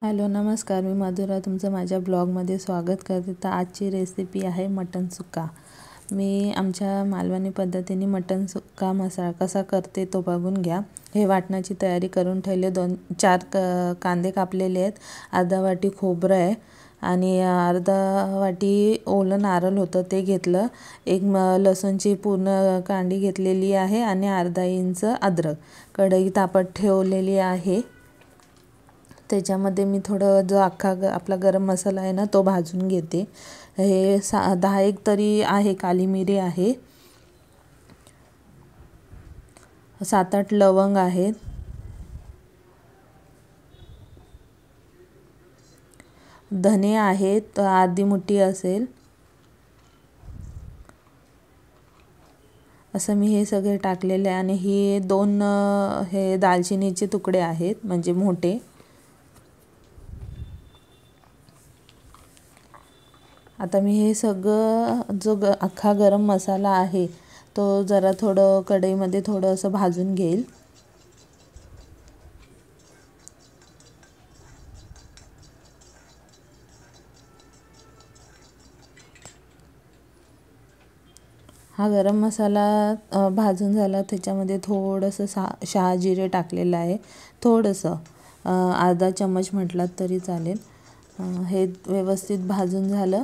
Hello नमस्कार, मी मधुरा तुमचं माझ्या ब्लॉगमध्ये स्वागत करते। तर आजची रेसिपी आहे मटण सुक्का। मी आमच्या मालवणी पद्धतीने मटण सुक्का मसाला कसा करते तो बघून घ्या। हे वाटणाची तयारी करून ठेवले। 2-4 कांदे कापलेले आहेत, अर्धा वाटी खोबरं आहे आणि अर्धा वाटी ओलं नारळ होतं ते घेतलं। एक लसूणची पूर्ण कांडी घेतलेली आहे आणि अर्धा इंच अद्रक। कढई तापत ठेवलेली आहे, त्याच्यामध्ये मी थोडं जो आपला गरम मसाला आहे ना तो भाजून घेते। हे 10-1 तरी आहे काली मिरी आहे, 7-8 लवंग आहेत, धने आहेत अर्धी मुठी असेल। असं मी हे सगळे टाकलेले आणि हे 2 हे दालचिनीचे तुकडे आहेत म्हणजे मोठे। आता मी हे सगळं जो अख्खा गरम मसाला आहे तो जरा थोडं कढईमध्ये थोडं असं भाजून घेईल। हा गरम मसाला भाजून झाला, त्याच्यामध्ये थोडंसं शहाजिरे टाकलेलं आहे, थोडंसं अर्धा चम्मच म्हटलात तरी चालेल। हे व्यवस्थित भाजून झालं।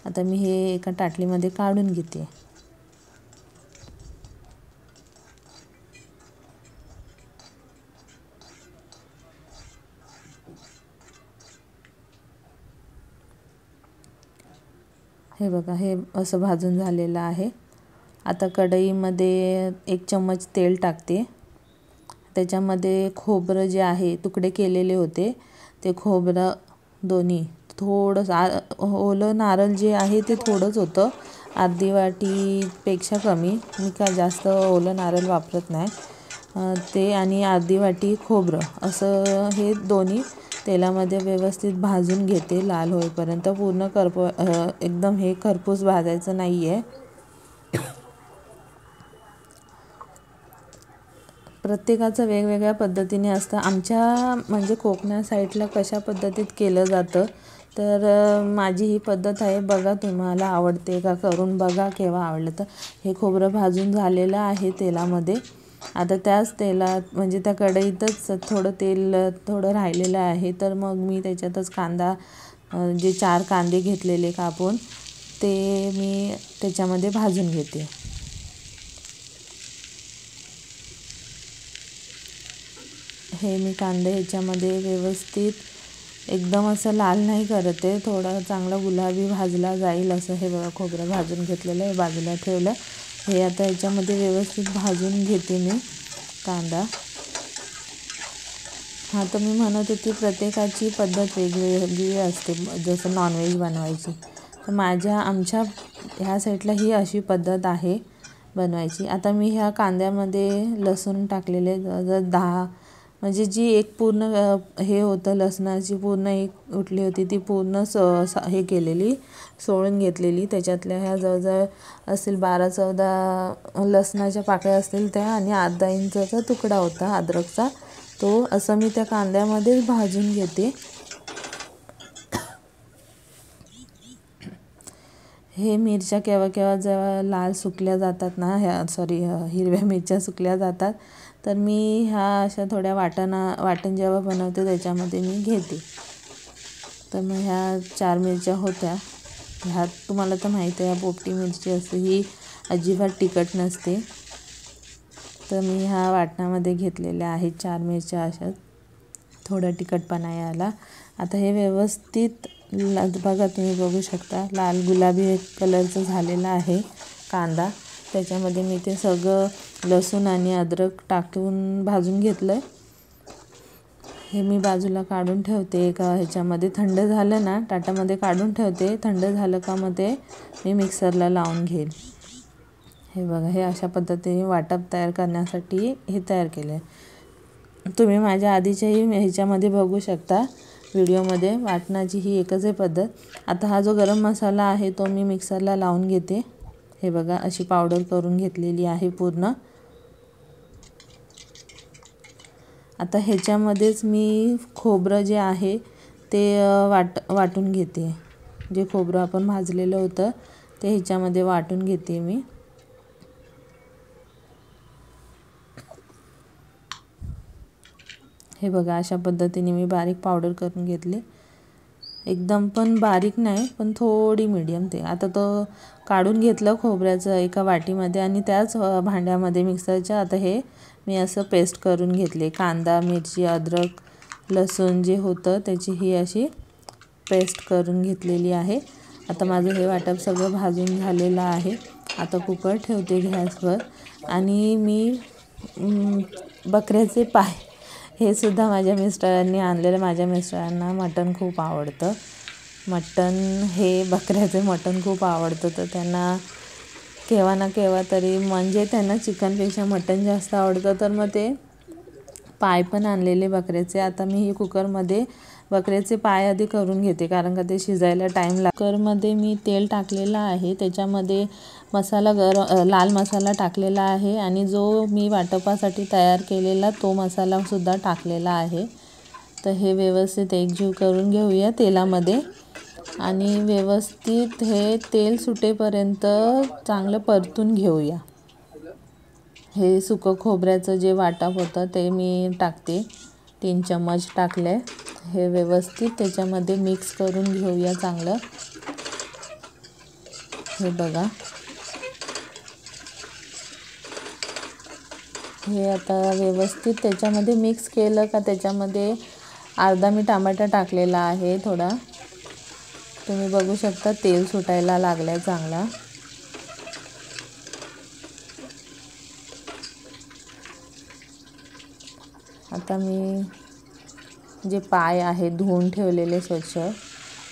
आता मी हे एका ताटलीमध्ये काढून घेते। हे बघा, हे असं भाजून झालेलं आहे। आता कढईमध्ये 1 चम्मच तेल टाकते। त्याच्यामध्ये खोबरं जे आहे तुकडे केलेले होते ते खोबरं दोन्ही, थोडंसं ओलं नारळ जे आहे ते थोडंच होतं, अर्धी वाटीपेक्षा कमी। मी काय जास्त ओलं नारळ वापरत नाही ते, आणि अर्धी वाटी खोबरं, असं हे दोन्ही तेलामध्ये व्यवस्थित भाजून घेते लाल होईपर्यंत। पूर्ण एकदम हे खरपूस भाजायचं नाही आहे। प्रत्येकाचं वेगवेगळ्या पद्धतीने असतं। आमच्या म्हणजे कोकणा साईडला कशा पद्धतीत केलं जातं, तर माझी ही पद्धत आहे। बघा तुम्हाला आवडते का, करून बघा केव्हा आवडलं तर। हे खोबरं भाजून झालेलं आहे तेलामध्ये। आता त्याच तेलात म्हणजे त्या कढईतच थोडं तेल थोडं राहिलेलं आहे, तर मग मी त्याच्यातच कांदा, जे 4 कांदे घेतलेले कापून ते मी त्याच्यामध्ये भाजून घेते। हे मी कांदे ह्याच्यामध्ये व्यवस्थित एकदम असं लाल नाही करत आहे, थोडा चांगला गुलाबी भाजला जाईल असं। हे बघा, खोबरं भाजून घेतलेलं आहे, बाजूला ठेवलं। हे आता ह्याच्यामध्ये व्यवस्थित भाजून घेते मी कांदा। हां, तर मी म्हणत होती प्रत्येकाची पद्धत वेगवेगळी असते, जसं नॉनव्हेज बनवायची। तर आमच्या ह्या साईडला ही अशी पद्धत आहे बनवायची। आता मी ह्या कांद्यामध्ये लसूण टाकलेले 10, म्हणजे जी एक पूर्ण हे होतं लसणाची पूर्ण एक उठली होती ती पूर्ण हे केलेली, सोळून घेतलेली। त्याच्यातल्या ह्या जवळजवळ असेल 12-14 लसणाच्या पाकळ्या असतील त्या, आणि अर्धा इंचाचा तुकडा होता अद्रकचा, तो असं मी त्या कांद्यामध्ये भाजून घेते। हे मिरच्या केव्हा केव्हा जेव्हा लाल सुकल्या जातात ना, हिरव्या मिरच्या सुकल्या जातात, तर मी ह्या अशा थोड्या वाटण जेव्हा बनवते त्याच्यामध्ये मी घेते। तर मग ह्या 4 मिरच्या होत्या। ह्यात तुम्हाला तर माहिती आहे पोपटी मिरची असते, ही अजिबात तिखट नसते। तर मी ह्या वाटणामध्ये घेतलेल्या आहेत 4 मिरच्या, अशा थोडा तिखटपणा यायला। आता हे व्यवस्थित बघा, तुम्ही बघू शकता लाल गुलाबी कलरचं झालेला आहे कांदा। त्याच्यामध्ये मी ते सगळं लसूण आणि अद्रक टाकून भाजून घेतलं। हे मी बाजूला काढून ठेवते एका ह्याच्यामध्ये, थंड झालं ना ताटामध्ये काढून ठेवते, थंड झालं का मग ते मी मिक्सरला लावून घेईल। हे बघा, हे अशा पद्धतीने वाटप तयार करण्यासाठी हे तयार केलं आहे। तुम्ही माझ्या आधीच्याही ह्याच्यामध्ये बघू शकता व्हिडिओमध्ये, वाटणाची ही एकच आहे पद्धत। आता हा जो गरम मसाला आहे तो मी मिक्सरला लावून घेते। हे बघा, अशी पावडर करून घेतलेली आहे पूर्ण। आता ह्याच्यामध्येच मी खोबरं जे आहे ते वाटून घेते. जे खोबरं आपण भाजलेलं होतं ते ह्याच्यामध्ये वाटून घेते मी. हे बघा, अशा पद्धतीने मी बारीक पावडर करून घेतले. एकदम पण बारीक नाही, पण थोडी मीडियम. ते आता तो काढून घेतलं खोबऱ्याचं एका वाटीमध्ये आणि त्याच भांड्यामध्ये मिक्सरच्या आता हे मी असं पेस्ट करून घेतले. कांदा, मिरची, अद्रक, लसूण जे होतं त्याची ही अशी पेस्ट करून घेतलेली आहे. आता माझं हे वाटप सगळं भाजून झालेलं आहे. आता कुकर ठेवते गॅसवर आणि मी बकऱ्याचे पाय हे सुद्धा माझ्या मिस्टरांनी आणलेलं. माझ्या मिस्टरांना मटण खूप आवडतं. बकऱ्याचे मटण खूप आवडतं. तर त्यांना केव्हा ना केव्हा तरी, म्हणजे त्यांना चिकनपेक्षा मटण जास्त आवडतं, तर मग ते पाय पण आणलेले बकऱ्याचे. आता मी हे कुकरमध्ये बकऱ्याचे पाय आधी करून घेते, कारण का ते शिजायला टाईम लागतो. कुकरमध्ये मी तेल टाकलेलं आहे, त्याच्यामध्ये लाल मसाला टाकलेला आहे आणि जो मी वाटपासाठी तयार केलेला तो मसालासुद्धा टाकलेला आहे. तर हे व्यवस्थित एकजीव करून घेऊया तेलामध्ये आणि व्यवस्थित हे तेल सुटेपर्यंत चांगलं परतून घेऊया. हे सुकं खोबऱ्याचं जे वाटप होतं ते मी टाकते. 3 चम्मच टाकले. हे व्यवस्थित त्याच्यामध्ये मिक्स करून घेऊया चांगलं. हे बघा, हे आता व्यवस्थित त्याच्यामध्ये मिक्स केलं का त्याच्यामध्ये अर्धा मी टमाटा टाकलेला आहे. थोडा तुम्ही बघू शकता तेल सुटायला लागलं चांगला. आता मी जे पाय आहे धुवून ठेवलेले स्वच्छ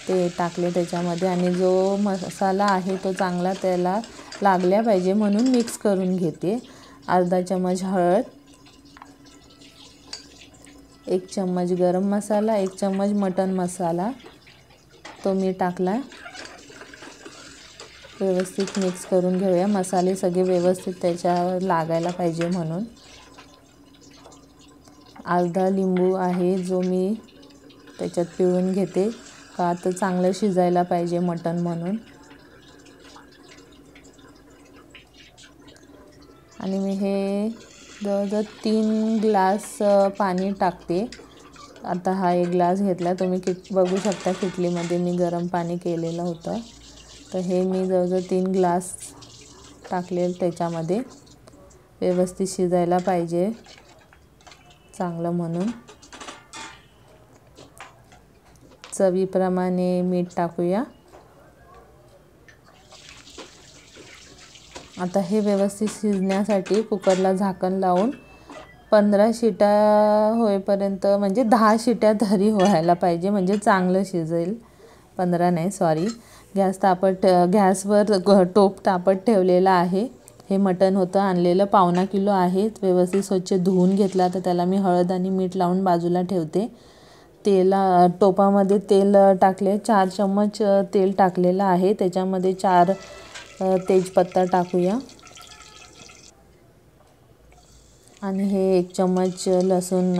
ते टाकले त्याच्यामध्ये आणि जो मसाला आहे तो चांगला त्याला लागल्या पाहिजे म्हणून मिक्स करून घेते. अर्धा चम्मच हळद, 1 चम्मच गरम मसाला, 1 चम्मच मटण मसाला तो मी टाकला. व्यवस्थित मिक्स करून घेऊया. मसाले सगळे व्यवस्थित त्याच्यावर लागायला पाहिजे म्हणून. अर्धा लिंबू आहे जो मी त्याच्यात पिळून घेते, का तर चांगलं शिजायला पाहिजे मटण म्हणून. आणि मी हे जवळजवळ 3 ग्लास पाणी टाकते. आता हा 1 ग्लास घेतला. तुम्ही बघू शकता किटलीमध्ये मी गरम पाणी केलेलं होतं. तर हे मी जवळजवळ 3 ग्लास टाकले. त्याच्यामध्ये व्यवस्थित शिजायला पाहिजे चांगलं म्हणून. चवीप्रमाणे मीठ टाकूया. आता हे व्यवस्थित शिजण्यासाठी कुकरला झाकण लावून 15 शिट्या होईपर्यंत, म्हणजे 10 शिट्या तरी व्हायला पाहिजे, म्हणजे चांगलं शिजेल. 15 नाही, सॉरी. गॅसवर टोप तापत ठेवलेला आहे. हे मटण होतं आणलेलं, 1.25 किलो आहे. व्यवस्थित स्वच्छ धुवून घेतला. तर त्याला मी हळद आणि मीठ लावून बाजूला ठेवते. टोपामध्ये तेल टाकले. 4 चम्मच तेल टाकलेलं आहे. त्याच्यामध्ये 4 तेजपत्ता टाकूया आणि हे 1 चम्मच लसूण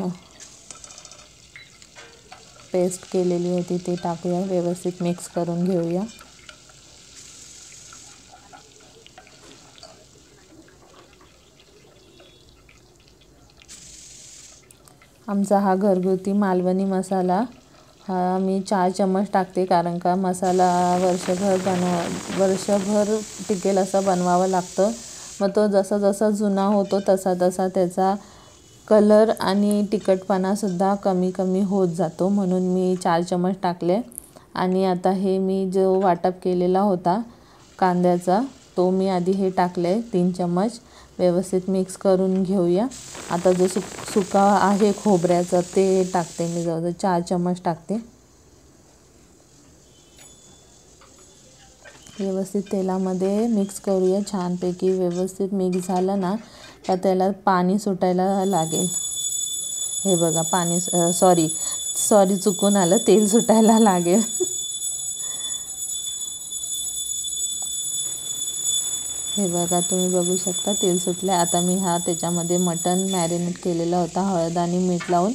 पेस्ट केलेली होती ते टाकूया. व्यवस्थित मिक्स करून घेऊया. आमचा हा घरगुती मालवणी मसाला हा मी 4 चम्मच टाकते, कारण का मसाला वर्षभर टिकेल असं बनवावं लागतं. मग तो जसा जसा जुना होतो तसा तसा त्याचा कलर आणि तिखटपणासुद्धा कमी कमी होत जातो, म्हणून मी 4 चम्मच टाकले. आणि आता हे मी जो वाटप केलेला होता कांद्याचा तो मी आधी हे टाकले 3 चम्मच. व्यवस्थित मिक्स करून घेऊया. आता जो सुका आहे खोबऱ्याचा ते टाकते मी, जवळजवळ 4 चम्मच टाकते. व्यवस्थित तेलामध्ये मिक्स करूया छानपैकी. व्यवस्थित मिक्स झालं ना का त्याला पाणी सुटायला लागेल. हे बघा, सॉरी चुकून आलं, तेल सुटायला लागेल. हे बघा, तुम्ही बघू शकता तेल सुटलं. आता मी त्याच्यामध्ये मटण मॅरिनेट केलेला होता हळद आणि मीठ लावून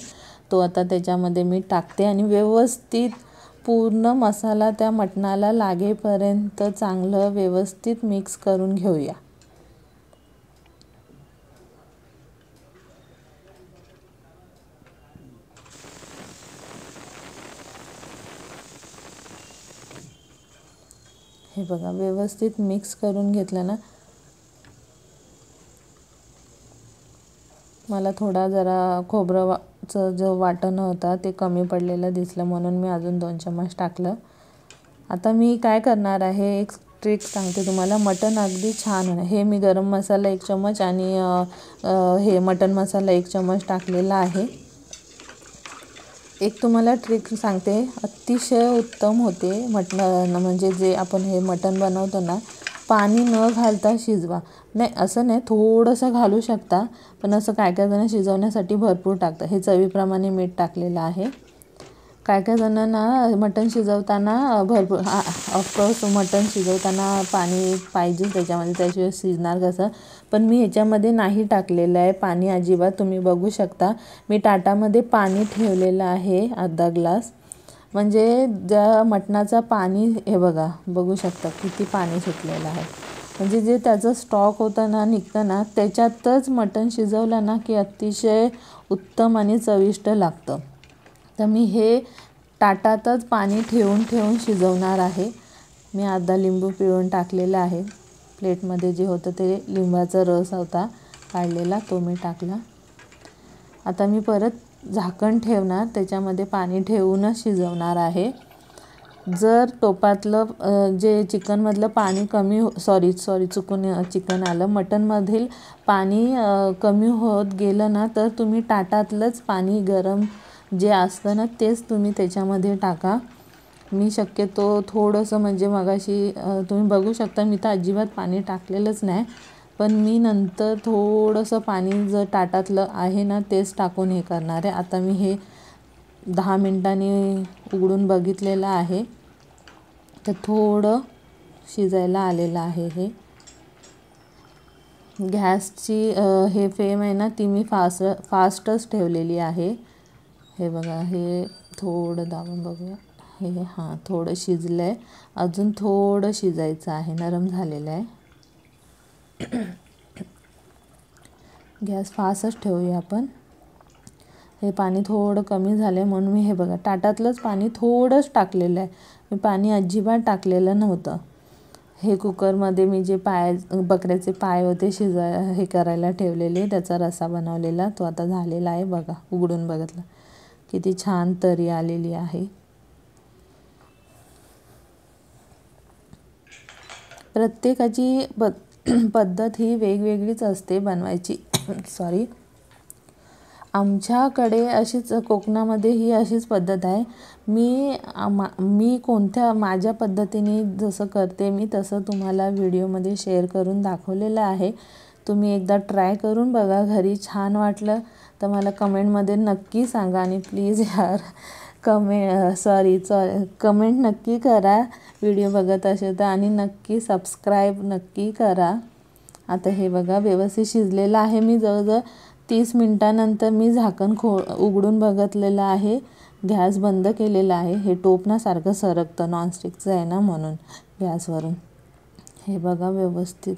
तो आता त्याच्यामध्ये मी टाकते आणि व्यवस्थित पूर्ण मसाला त्या मटणाला लागेपर्यंत चांगलं व्यवस्थित मिक्स करून घेऊया. हे बघा व्यवस्थित मिक्स करून घेतलं ना. मला थोडा जरा खोबरंचं जो वाटण होता ते कमी पडलेलं दिसलं म्हणून मी अजून 2 चम्मच टाकलं. आता मी काय करणार आहे, एक ट्रिक सांगते तुम्हाला. मटण अगदी छान होणार. हे मी गरम मसाला 1 चम्मच आणि हे मटण मसाला 1 चम्मच टाकलेला आहे. एक तुम्हाला ट्रिक सांगते, अतिशय उत्तम होते मटण. म्हणजे जे आपण हे मटण बनवतो ना, पाणी न घालता शिजवा. नाही असं नाही, थोडंसं घालू शकता, पण असं काय काय जण शिजवण्यासाठी भरपूर टाकतात. हे चवीप्रमाणे मीठ टाकलेलं आहे. काय काय जणांना मटण शिजवताना भरपूर ऑफकोर्स मटण शिजवताना पाणी पाहिजे त्याच्यामध्ये, त्याशिवाय शिजणार कसं. पण मी ह्याच्यामध्ये नाही टाकलेलं आहे पाणी अजिबात. तुम्ही बघू शकता मी ताटामध्ये पाणी ठेवलेलं आहे अर्धा ग्लास. म्हणजे ज्या मटणाचं पाणी हे बघा, बघू शकता किती पाणी सुटलेलं आहे. म्हणजे जे त्याचं स्टॉक होतं ना, निघतं ना, त्याच्यातच मटण शिजवलं ना की अतिशय उत्तम आणि चविष्ट लागतं. तर मी हे ताटातच पाणी ठेवून ठेवून शिजवणार आहे. मी अर्धा लिंबू पिळून टाकलेला आहे. प्लेटमध्ये जे होतं ते लिंबाचा रस होता काढलेला, तो मी टाकला. आता मी परत झाकण ठेवणार, त्याच्यामध्ये पाणी ठेवूनच शिजवणार आहे. जर टोपातलं जे चिकनमधलं पाणी कमी चुकून चिकन आलं, मटणमधील पाणी कमी होत गेलं ना, तर तुम्ही ताटातलंच पाणी गरम जे असतं ना तेच तुम्ही त्याच्यामध्ये टाका. मी शक्यतो थोडंसं म्हणजे मगाशी तुम्ही बघू शकता मी तर अजिबात पाणी टाकलेलंच नाही, पण मी नंतर थोडंसं पाणी जर ताटातलं आहे ना तेच टाकून हे करणार आहे. आता मी हे 10 मिनिटांनी उघडून बघितलेलं आहे, तर थोडं शिजायला आलेलं आहे. हे गॅसची हे फ्लेम आहे ना ती मी फास्टच ठेवलेली आहे. हे बघा, हे थोडं दाबून बघूया. हे हां थोडं शिजलं आहे, अजून थोडं शिजायचं आहे, नरम झालेलं आहे. गॅस फास्टच ठेवूया आपण. हे पाणी थोडं कमी झालं आहे म्हणून मी हे बघा ताटातलंच पाणी थोडंच टाकलेलं आहे. मी पाणी अजिबात टाकलेलं नव्हतं. हे कुकरमध्ये मी जे बकऱ्याचे पाय होते हे करायला ठेवलेले, त्याचा रस्सा बनवलेला, तो आता झालेला आहे. बघा उघडून बघितलं किती छान तरी आलेली आहे. प्रत्येकाची पद्धत ही वेगवेगळीच असते बनवायची. आमच्याकडे अशीच कोकणामध्ये ही अशीच पद्धत आहे. मी माझ्या पद्धतीने जसं करते मी तसं तुम्हाला व्हिडिओमध्ये शेअर करून दाखवलेलं आहे. तुम्ही एकदा ट्राय करून बघा घरी. छान वाटलं तर मला कमेंटमध्ये नक्की सांगा आणि प्लीज यार कमेंट नक्की करा व्हिडिओ बघत असेल तर, आणि नक्की सबस्क्राईब नक्की करा. आता हे बघा व्यवस्थित शिजलेलं आहे. मी जवळजवळ 30 मिनिटानंतर मी झाकण उघडून बघितलेलं आहे. गॅस बंद केलेला आहे. हे टोप ना सारखं सरकतं, नॉनस्टिकचं आहे ना म्हणून गॅसवरून. हे बघा व्यवस्थित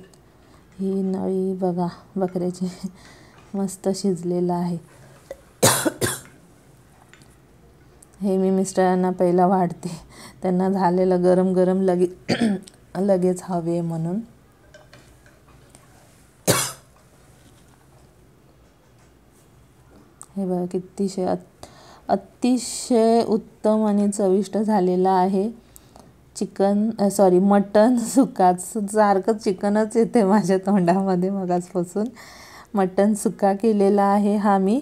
ही नळी बघा बकऱ्याची मस्त शिजलेलं आहे. हे मी मिस्टरांना पहिला वाढते, त्यांना झालेलं गरम गरम लगेच हवे म्हणून. हे बघा कितीशे अतिशय उत्तम आणि चविष्ट झालेलं आहे मटण सुक्का. सारखं चिकनच येते माझ्या तोंडामध्ये मगाचपासून. मटण सुक्का केलेला आहे हा मी.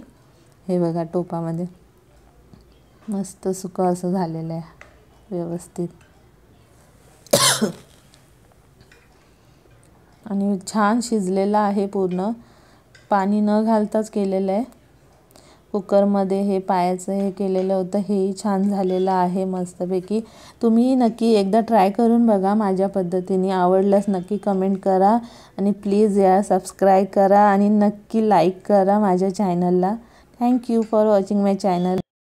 हे बघा टोपामध्ये मस्त सुक्का असं झालेलं आहे व्यवस्थित. आणि छान शिजलेलं आहे पूर्ण, पाणी न घालताच केलेलं आहे. कुकरमध्ये हे पायाचं हे केलेलं होतं, हेही छान झालेलं आहे मस्तपैकी. तुम्ही नक्की एकदा ट्राय करून बघा माझ्या पद्धतीने. आवडल्यास नक्की कमेंट करा आणि प्लीज सबस्क्राईब करा आणि नक्की लाईक करा माझ्या चॅनलला. Thank you for watching my channel.